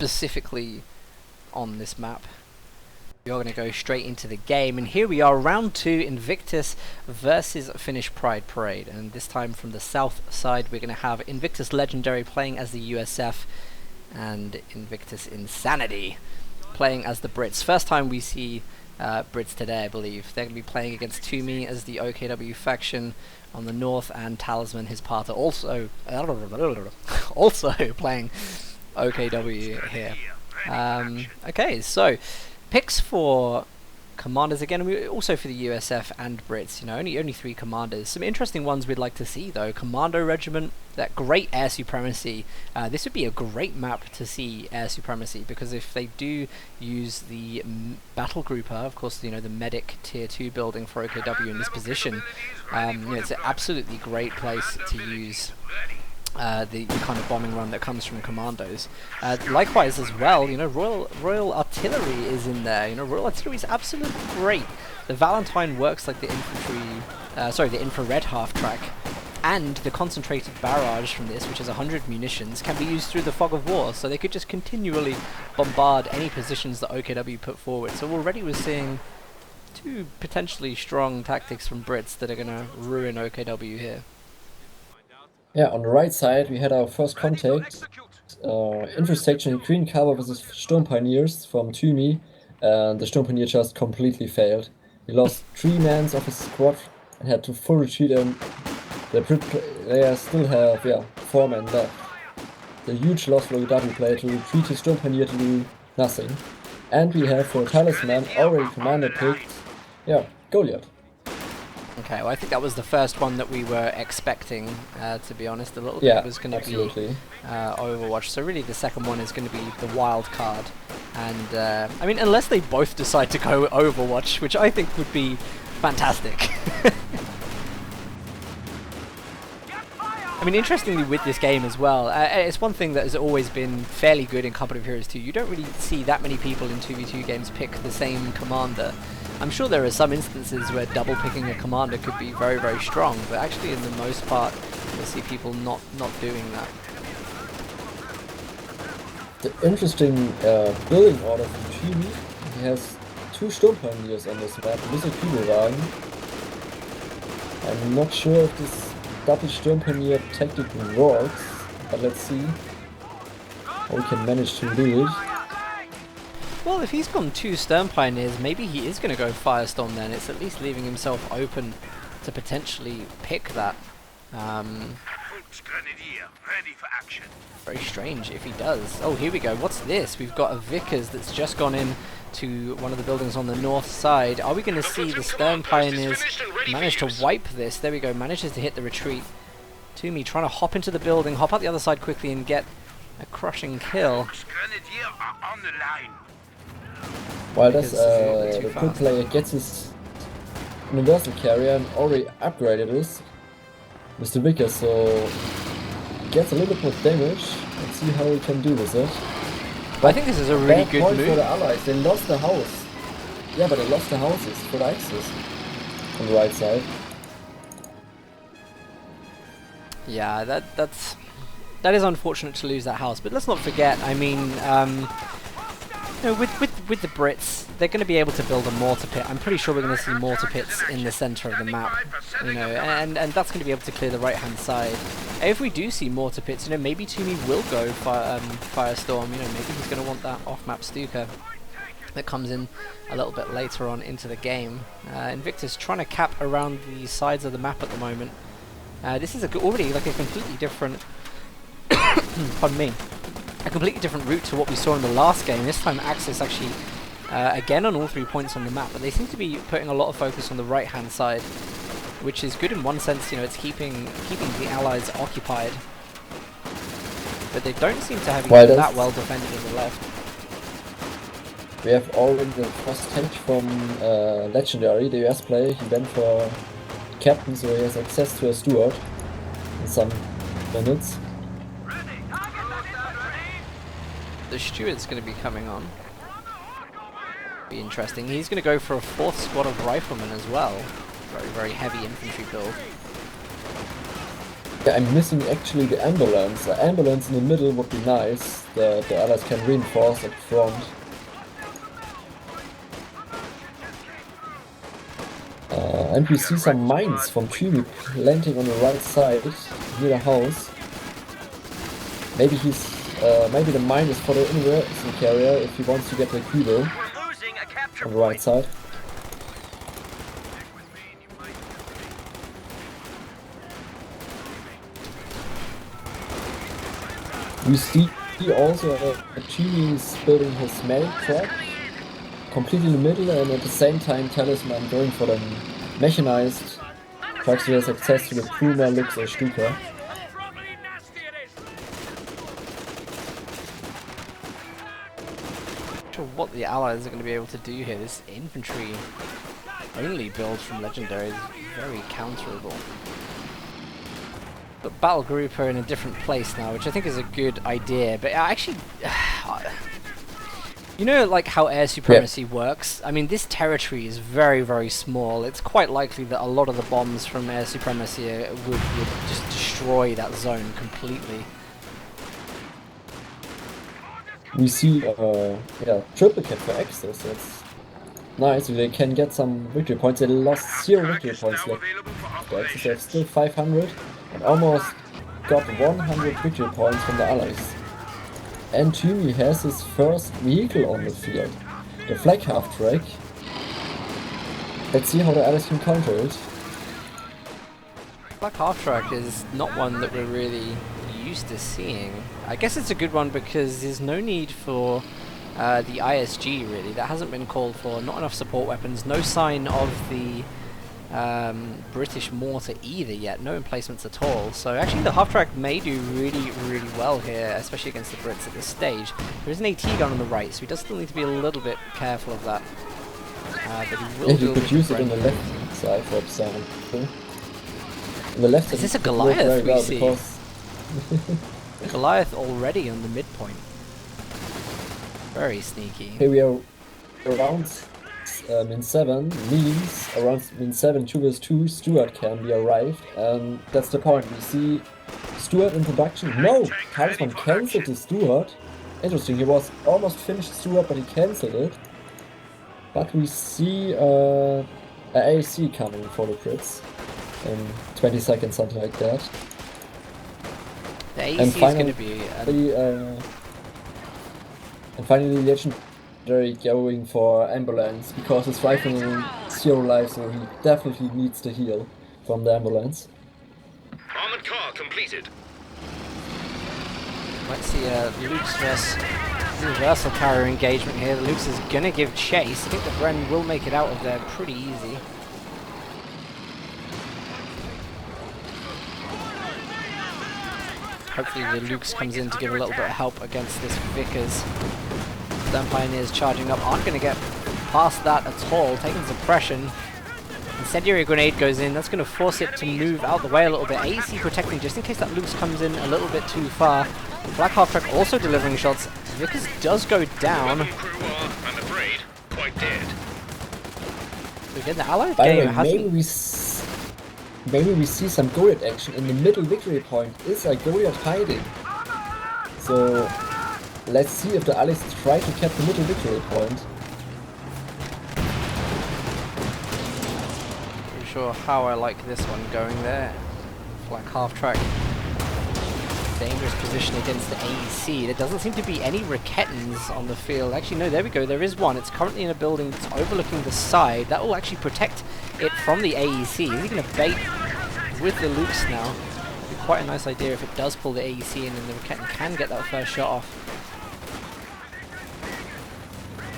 specifically on this map. We are going to go straight into the game, and here we are, round 2, Invictus versus Finnish Pride Parade, and this time from the south side we're going to have Invictus Legendary playing as the USF, and Invictus Insanity playing as the Brits. First time we see Brits today, I believe. They're going to be playing against Toomey as the OKW faction on the north, and Talisman, his partner, also playing OKW here. Okay, so picks for commanders again, also for the USF and Brits. You know, only 3 commanders. Some interesting ones we'd like to see though. Commando Regiment, that great air supremacy. This would be a great map to see air supremacy, because if they do use the battle grouper, of course, you know, the medic tier 2 building for OKW in this position, you know, it's an absolutely great place to use the kind of bombing run that comes from commandos. Likewise as well, you know, Royal Artillery is in there. You know, Royal Artillery is absolutely great. The Valentine works like the infantry, the infrared half track, and the concentrated barrage from this, which is 100 munitions, can be used through the fog of war, so they could just continually bombard any positions that OKW put forward. So already we're seeing 2 potentially strong tactics from Brits that are going to ruin OKW here. Yeah, on the right side we had our first contact. Intersection green cover versus Sturmpioneers from Toomey, and the Sturmpioneer just completely failed. He lost 3 men of his squad and had to full retreat, and the Brit players still have 4 men left. The huge loss for the W player to retreat his Sturmpioneer to do nothing. And we have for Talisman already commander picked, Goliath. Okay, well I think that was the first one that we were expecting, to be honest. A little bit was going to be Overwatch, so really the second one is going to be the wild card. And I mean, unless they both decide to go Overwatch, which I think would be fantastic. I mean, interestingly with this game as well, it's one thing that has always been fairly good in Company of Heroes 2. You don't really see that many people in 2v2 games pick the same commander. I'm sure there are some instances where double picking a commander could be very, very strong, but actually in the most part you'll see people not doing that. The interesting building order from Toomey, he has 2 Sturmpioneers on this map with a Kübelwagen. I'm not sure if this double Sturmpioneer tactic works, but let's see how we can manage to do it. Well, if he's gone 2 Sturmpioneers, maybe he is going to go Firestorm then. It's at least leaving himself open to potentially pick that. Very strange if he does. Oh, here we go. What's this? We've got a Vickers that's just gone in to one of the buildings on the north side. Are we going to see the Sturmpioneers manage to wipe this? There we go. Manages to hit the retreat. Toomey trying to hop into the building, hop out the other side quickly and get a crushing kill. While the Brit player gets his universal carrier and already upgraded this with the Vickers, so he gets a little bit more damage. Let's see how we can do with it. But I think this is a really good point move for the allies. They lost the house. Yeah, but they lost the houses for the Axis on the right side. Yeah, that is unfortunate to lose that house. But let's not forget, I mean, you know, with the Brits, they're going to be able to build a mortar pit. I'm pretty sure we're going to see mortar pits in the center of the map, you know, and that's going to be able to clear the right-hand side. If we do see mortar pits, you know, maybe Toomey will go Firestorm. You know, maybe he's going to want that off-map Stuka that comes in a little bit later on into the game. Invictus trying to cap around the sides of the map at the moment. This is already like a completely different, pardon me, a completely different route to what we saw in the last game. This time Axis actually, again on all 3 points on the map, but they seem to be putting a lot of focus on the right-hand side, which is good in one sense. You know, it's keeping the allies occupied, but they don't seem to have been that well defended in the left. We have already the first tank from Legendary, the US player. He went for captain, so he has access to a steward in some minutes. The steward's going to be coming on. Be interesting. He's going to go for a 4th squad of riflemen as well. Very, very heavy infantry build. I'm missing actually the ambulance. The ambulance in the middle would be nice. The others can reinforce at front. And we see some mines from Tumi landing on the right side near the house. Maybe maybe the mine is for the inversion carrier if he wants to get the Kubo on the right side. We see also that Tumi is building his medic truck completely in the middle, and at the same time Talisman going for the mechanized trucks who has access to the Puma, Lux or Stuka. Not sure what the allies are going to be able to do here. This infantry only build from legendary is very counterable. But battle group are in a different place now, which I think is a good idea, but actually you know, like how air supremacy works? I mean, this territory is very, very small. It's quite likely that a lot of the bombs from air supremacy would just destroy that zone completely. We see, triplicate for Exos, so it's nice. They can get some victory points. They lost 0 victory points left. The Exos have still 500 and almost got 100 victory points from the allies. And Tumi has his first vehicle on the field, the flag half-track. Let's see how the allies can counter it. Flag half-track is not one that we're really used to seeing. I guess it's a good one because there's no need for the ISG really. That hasn't been called for, not enough support weapons, no sign of the British mortar either yet, no emplacements at all. So actually the half-track may do really, really well here, especially against the Brits at this stage. There is an AT gun on the right, so he does still need to be a little bit careful of that. But he will you could use it on the left side, for example. On the left side, is this a Goliath we see? Because Goliath already on the midpoint. Very sneaky. Here we are around min 7, means around min 7 2 vs 2 Stuart can be arrived, and that's the point. We see Stuart in production. No! Talisman cancelled the Stuart. Interesting, he was almost finished Stuart, but he cancelled it. But we see a AAC coming for the Brits in 20 seconds, something like that. The AAC is going to be... and finally Legendary going for ambulance, because his rifle 0 life, so he definitely needs the heal from the ambulance. Armored car completed. Let's see Luke's versus universal carrier engagement here. Luke's is going to give chase. I think the Bren will make it out of there pretty easy. Hopefully the Luke's comes in to give a little bit of help against this Vickers. Them Pioneers charging up aren't going to get past that at all, taking suppression. Incendiary grenade goes in, that's going to force it to move out the way a little bit. AC protecting just in case that Luke's comes in a little bit too far. Black Half Track also delivering shots. Vickers does go down. I'm afraid, quite dead. Again, the Allied By game the way, hasn't... maybe we see some Goliath action. In the middle victory point is a Goliath hiding. So let's see if the allies try to cap the middle victory point. Pretty sure how I like this one going there. Black Half Track. Dangerous position against the AEC. There doesn't seem to be any Raketans on the field. Actually, no, there we go. There is one. It's currently in a building that's overlooking the side. That will actually protect it from the AEC. Is he going to bait with the Lukes now? It'd be quite a nice idea if it does pull the AEC in and the Raketan can get that first shot off.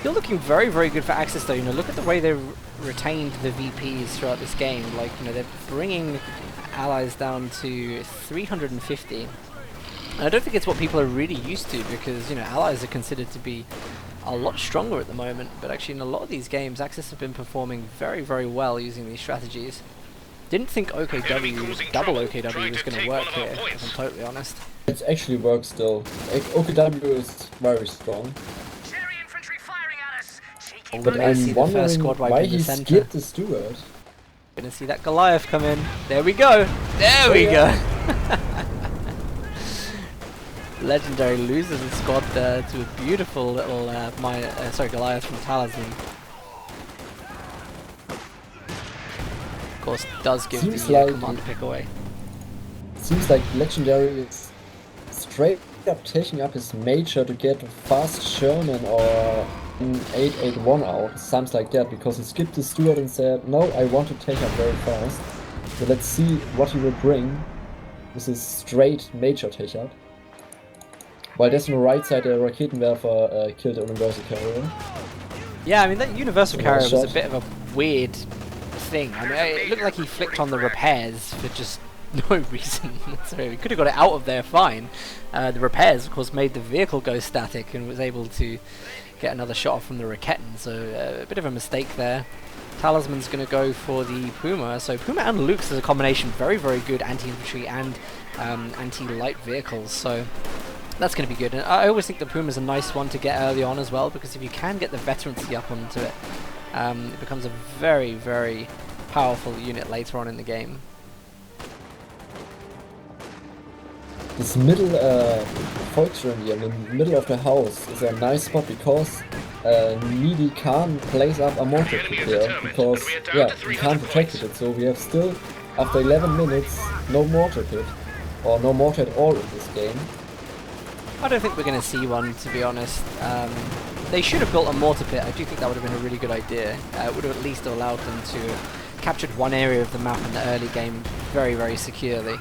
You're looking very, very good for Axis though. You know, look at the way they've retained the VPs throughout this game. Like, you know, they're bringing allies down to 350. And I don't think it's what people are really used to, because, you know, allies are considered to be a lot stronger at the moment, but actually in a lot of these games Axis have been performing very, very well using these strategies. Didn't think OKW, double OKW was going to work here, if I'm totally honest. It actually works still. OKW is very strong. But I'm wondering why he skipped the Stuart. Gonna see that Goliath come in. There we go! There we go! Legendary loses his squad there to a beautiful little Goliath from Talisman. Of course, does give Seems the like commander pick away. Seems like Legendary is straight up taking up his major to get a fast Sherman or an 881 out, something like that, because he skipped the steward and said, no, I want to take up very fast. So let's see what he will bring. This is straight major take up. While there's on the right side, a Raketenwerfer killed a Universal Carrier. Yeah, I mean, that Universal Nice Carrier was shot. a bit of a weird thing. I mean, it looked like he flicked on the repairs for just no reason whatsoever. He could have got it out of there fine. The repairs, of course, made the vehicle go static and was able to get another shot off from the Raketten, so a bit of a mistake there. Talisman's going to go for the Puma, so Puma and Luke's is a combination, very, very good anti-infantry and anti-light vehicles, so that's going to be good. And I always think the Puma's a nice one to get early on as well, because if you can get the veterancy up onto it, it becomes a very, very powerful unit later on in the game. This middle Volksroom here, in the middle of the house, is a nice spot because Needy can't place up a mortar pit there, because we can't protect it, so we have still, after 11 minutes, no mortar pit, or no mortar at all in this game. I don't think we're going to see one, to be honest. They should have built a mortar pit. I do think that would have been a really good idea. It would have at least allowed them to captured one area of the map in the early game very, very securely.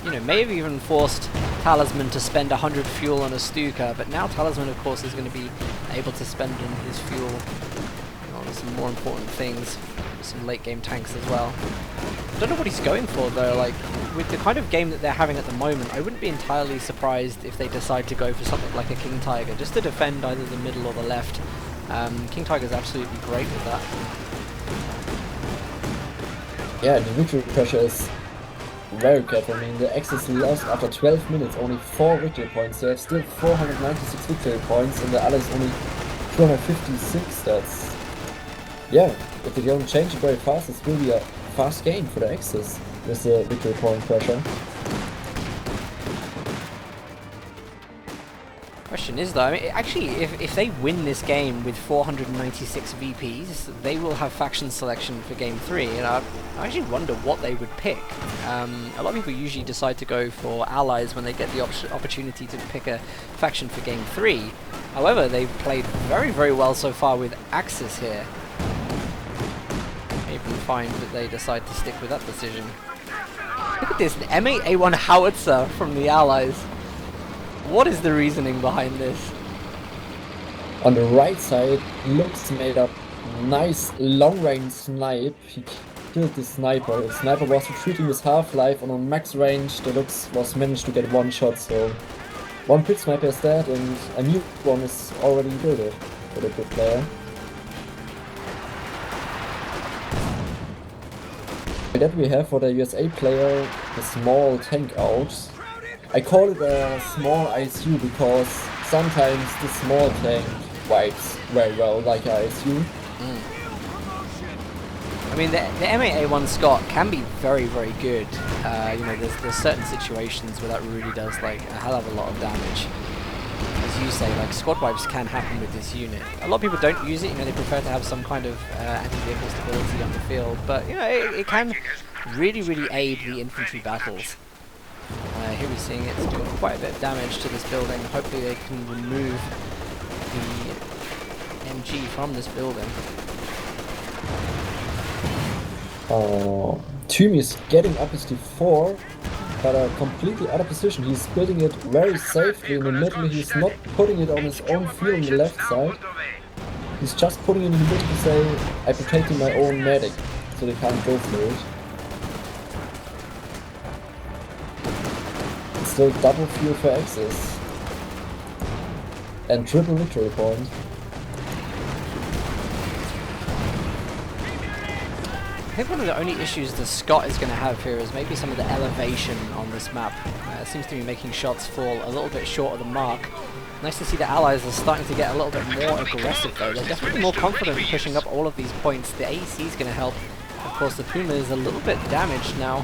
You know, may have even forced Talisman to spend 100 fuel on a Stuka, but now Talisman, of course, is going to be able to spend his fuel on some more important things, some late game tanks as well. I don't know what he's going for though. Like, with the kind of game that they're having at the moment, I wouldn't be entirely surprised if they decide to go for something like a King Tiger, just to defend either the middle or the left. King Tiger's absolutely great with that. Yeah, the victory pressure is very careful. I mean, the Axis lost after 12 minutes, only 4 victory points. They have still 496 victory points, and the others only 256. That's... yeah, if they don't change it very fast, it will be a fast game for the Axis with the victory point pressure. Question is though, I mean, actually, if they win this game with 496 VPs, they will have faction selection for game 3, and I actually wonder what they would pick. A lot of people usually decide to go for allies when they get the opportunity to pick a faction for game 3. However, they've played very, very well so far with Axis here. Maybe we find that they decide to stick with that decision. Look at this, the M8A1 howitzer from the allies. What is the reasoning behind this? On the right side, Luke's made up nice long-range snipe. He killed the sniper. The sniper was retreating with half-life, and on max range the Lux was managed to get one shot, so one pit sniper is dead and a new one is already built for the good player. That we have for the USA player the small tank out. I call it a small ISU because sometimes the small tank wipes very well like an ISU. I mean, the M8A1 Scott can be very, very good. You know, there's certain situations where that really does like a hell of a lot of damage. As you say, like squad wipes can happen with this unit. A lot of people don't use it. You know, they prefer to have some kind of anti-vehicle stability on the field, but you know, it can really, really aid the infantry battles. Here we're seeing it's doing quite a bit of damage to this building. Hopefully they can remove the MG from this building. Toomey is getting up his D4, but a completely other position. He's building it very safely in the middle. He's not putting it on his own field on the left side. He's just putting it in the middle to say, I'm protecting my own medic, so they can't go through it. Still double fuel for Axis. And triple victory point. I think one of the only issues the Scott is going to have here is maybe some of the elevation on this map. It seems to be making shots fall a little bit short of the mark. Nice to see the allies are starting to get a little bit more aggressive though. They're definitely more confident pushing up all of these points. The AEC is going to help. Of course, the Puma is a little bit damaged now.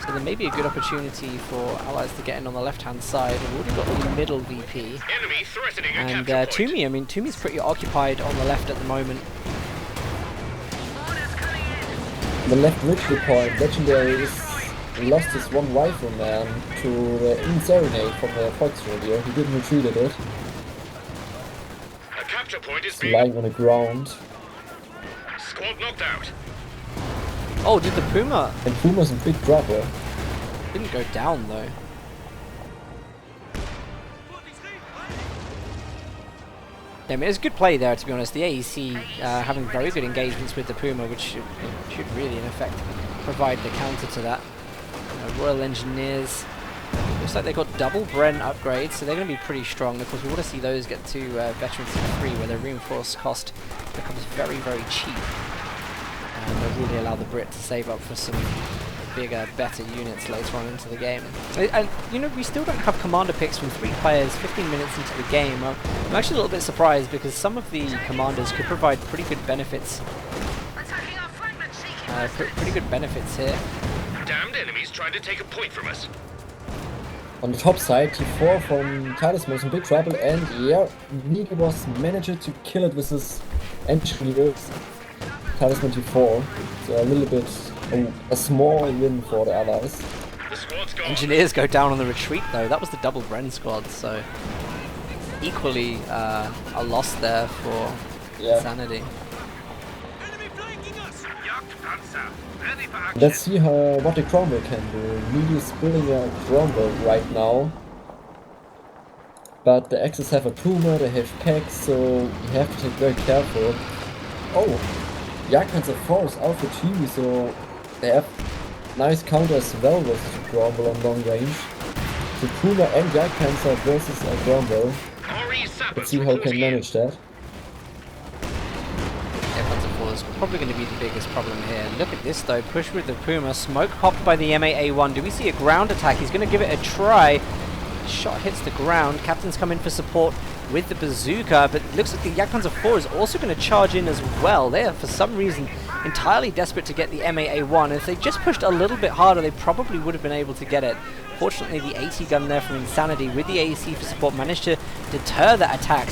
So there may be a good opportunity for Allies to get in on the left-hand side. We've already got the middle VP. Enemy threatening a And capture point. Toomey, I mean, Toomey's pretty occupied on the left at the moment. The left victory point, Legendary is lost his one rifleman to Inserenade from the Fox radio. He didn't retreated it. A capture point is He's being lying on the ground. squad knocked out. Oh, did the Puma... And Puma's in big trouble. Didn't go down, though. Yeah, I mean, it was a good play there, to be honest. The AEC having very good engagements with the Puma, which should really, in effect, provide the counter to that. Royal Engineers, looks like they've got double Bren upgrades, so they're going to be pretty strong. Of course, we want to see those get to Veterans 3, where their reinforced cost becomes very, very cheap. And they'll really allow the Brit to save up for some bigger, better units later on into the game. And, you know, we still don't have commander picks from 3 players 15 minutes into the game. I'm actually a little bit surprised because some of the commanders could provide pretty good benefits. Pretty good benefits here. Damned enemies trying to take a point from us. On the top side, T4 from Talisman was in big trouble, and yeah, Niki was managed to kill it with his engineers. Talisman T4, so a little bit, a small win for the Allies. The squad's gone. Engineers go down on the retreat though. That was the double Bren squad, so equally a loss there for Sanity. Let's see what the Cromwell can do. Niki is building a Cromwell right now. But the Axis have a Puma, they have Pegs, so you have to take very careful. Oh! Jagdpanzer 4 is out for 2, so they have nice counter as well versus the Cromwell on long range. So Puma and Jagdpanzer versus a Cromwell. Let's see how we can manage that. Jagdpanzer 4 is probably going to be the biggest problem here. Look at this though, push with the Puma, smoke popped by the MAA1. Do we see a ground attack? He's going to give it a try. Shot hits the ground. Captain's come in for support with the bazooka, but it looks like the Jagdpanzer 4 is also going to charge in as well. They are, for some reason, entirely desperate to get the MAA1. If they just pushed a little bit harder, they probably would have been able to get it. Fortunately, the 80 gun there from Insanity with the AEC for support managed to deter that attack.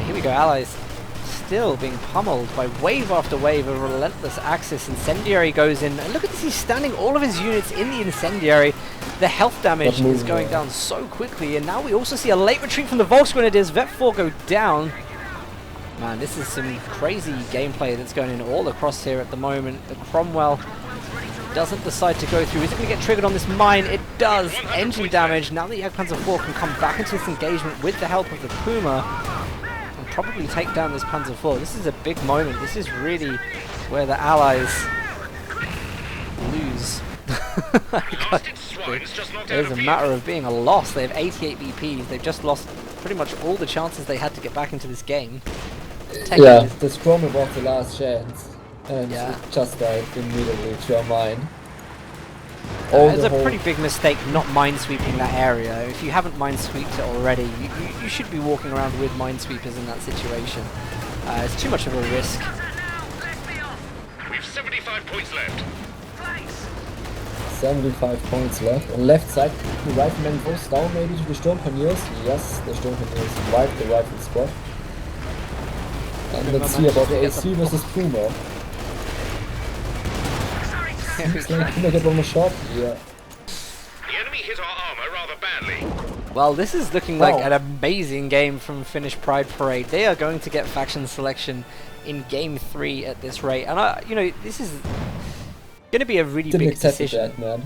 Here we go, Allies still being pummeled by wave after wave of relentless Axis. Incendiary goes in, and look at this, he's standing all of his units in the Incendiary. The health damage is going down so quickly, and now we also see a late retreat from the Volksgrenadiers. Vet 4 go down. Man, this is some crazy gameplay that's going in all across here at the moment. The Cromwell doesn't decide to go through. Is it going to get triggered on this mine? It does. Engine damage. Now the Jagdpanzer 4 can come back into this engagement with the help of the Puma and probably take down this Panzer 4. This is a big moment. This is really where the Allies lose. It is a matter of being a loss. They have 88 BPs. They've just lost pretty much all the chances they had to get back into this game. Yeah, the Cromwell was the last chance. And it just died immediately to a mine. It's a pretty big mistake not minesweeping that area. If you haven't minesweeped it already, you should be walking around with minesweepers in that situation. It's too much of a risk. We've 75 points left. 75 points left. On left side, the rifleman goes down maybe to the Sturmpanther. Yes, the Sturmpanther wiped the rifle squad. And let's see about the AC versus Puma. Seems like Puma get one more shot. Yeah. The enemy hit our armor rather badly. Well, this is looking like an amazing game from Finnish Pride Parade. They are going to get faction selection in Game 3 at this rate. And, you know, this is going to be a really big decision. That, man.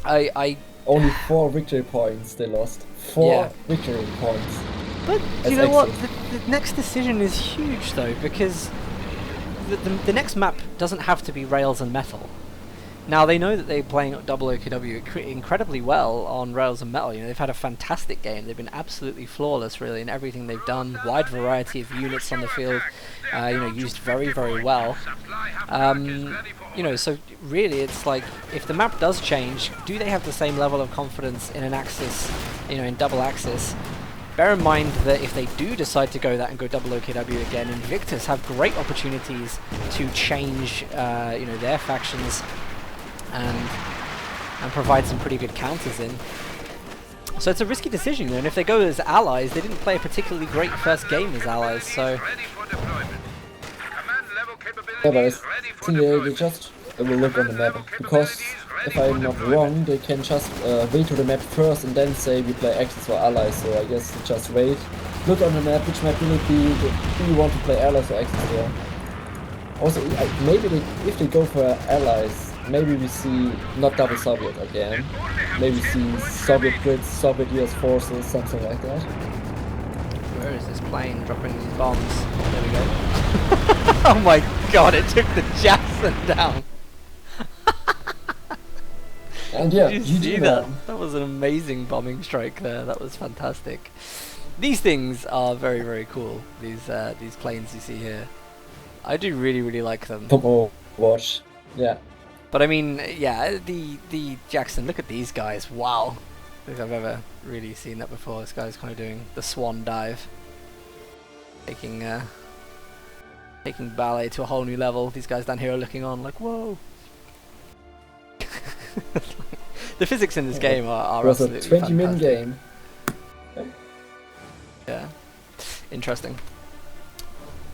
I Only 4 victory points they lost. 4 victory points. But you know what? The next decision is huge, though, because the next map doesn't have to be rails and metal. Now, they know that they're playing double OKW incredibly well on rails and metal. You know, they've had a fantastic game. They've been absolutely flawless, really, in everything they've done. Wide variety of units on the field, you know, used very, very well. You know, so really, it's like, if the map does change, do they have the same level of confidence in an axis, you know, in double axis? Bear in mind that if they do decide to go that and go double OKW again, Invictus have great opportunities to change, you know, their factions and and provide some pretty good counters in. So it's a risky decision, and if they go as allies, they didn't play a particularly great first game as allies, so... Yeah, but I think they just will look on the map, because if I'm not wrong, they can just wait to the map first and then say we play Axis or allies, so I guess they just wait. Look on the map, which map will it be, do you want to play allies or Axis there? Also, maybe if they go for allies, maybe we see not double Soviet again. Maybe see Soviet Brits, Soviet US forces, something like that. Where is this plane dropping these bombs? There we go. Oh my god, it took the Jackson down! And yeah, did you see that? That was an amazing bombing strike there. That was fantastic. These things are very, very cool. These planes you see here. I do really, really like them. Watch, yeah. But I mean, yeah, the Jackson. Look at these guys. Wow, I don't think I've ever really seen that before. This guy's kind of doing the swan dive, taking ballet to a whole new level. These guys down here are looking on like, whoa. The physics in this game are absolutely fantastic. It was a 20-min game. Yeah, interesting.